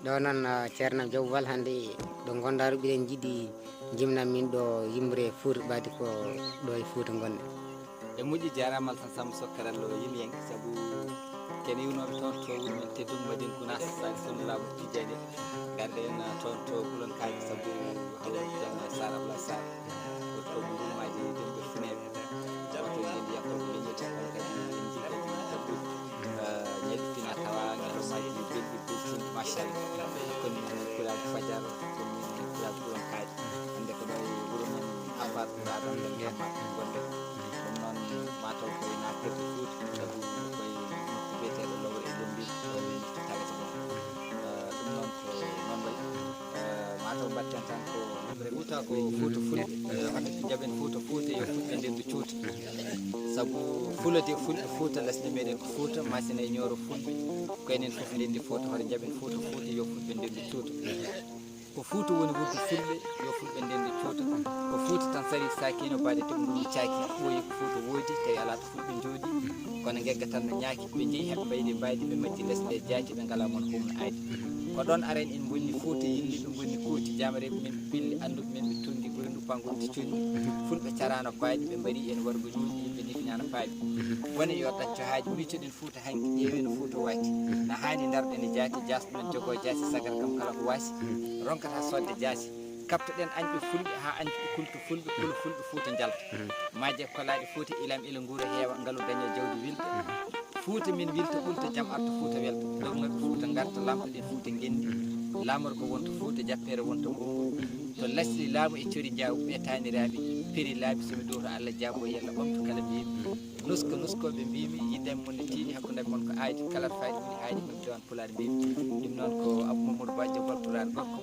ɗo noon ceerno Diaw Wal hannde ɗo gonɗa biɗen jiiɗi jimnan min ɗo yimre Fouta ɓaadi ko ɗo e Fouta gonɗe. e moƴƴi jarama tan Samba Sokkarallo yimi hen saabu ken iwnoɓe toon to wuro men teddum mbaɗen kunas sani sonu laamu tijjani garɗen toon to ɓulon kaji saabu hawon jan Sar Ablaye Sar to gurumaji demɓe funeɓe wato yendi yakkoɓe leñol on kadi en jii kadi saabu ñaltina tawa ñalomaji belɗi beltin machallah kono kulaɓe Fadiar kono kulaɓe ɓulon kaji hande ko ɗo e wuuro men Abbas Ɓuraɗon nden Hammat gonɗen ɗum noon mataw koye natirde Fouta saabu koye biyeteɗo lowre e Lombi tawete ɗon ɗum noon ko noon wayi mataw mbatten tan ko Fouta ko Fouta fulɓe jaɓen Fouta Fouta yo fulɓe nden ɓe cuuta saabu fulade fulɓe Fouta lesɗe meɗen ko Fouta masina e ñooro fulɓe ko enen foof ndendi Fouta hoto jaɓen Fouta Fouta yo fulɓe nden ɓe cuuta ko Fouta woni wurdu fulɓe yo fulɓe nden ɓe cuuta ko Fouta tan sari sakino baɗe teɓɗum caaki ɓooyi ko Fouta woodi tawi ala to fulɓe jooɗi kono gegga tan no ñaaki ɓe jeeyi heɓe mbayde mbaydi ɓe majji lesɗe jaaji ɓe ngala moon humno aydi ko ɗon aren en bonni Fouta yilli ɓe bonni Kooti jamareɓe men ɓe pilli anduɓe men ɓe tundi ɓuri ndu pangude cundi fulɓe carano paaɗi ɓe mbari en wargo ñuuɗi yimɓe nifinana paaɓi woni yo ɗacco haaji miccoɗen Fouta hanki ƴeewi no Fouta waati na hani darɗen e jaati jasɗumen jogo jaasi sagar kam kala ko waasi ronkata sodde jaasi kaptoɗen añɓe fulɓe ha añɓe kulto fulɓe kula fulɓe Fouta jalta majje kolaɗe Fouta ilam ila guura heewa ngaalu dañe jawdi wilta Fouta min wilta ɓulta jaam arta Fouta welta dognoɓe Fouta garta lamtoɗen Fouta gendi lamorgo wonto Fouta jappere wonto gongo to lesli laamu e cori jaw ɓetaniraɓe péri laabi somi ɗo to Allah jaabo yalla ɓamtu kala mbimi nuskoɓe mbimi yidem mon ne tiiɗi hakkude mon ko aadi kala faadi woni aadi ɗum diwan pulaar mbimi ɗum noon ko Abou Mamadou Badji Balpulaar gorko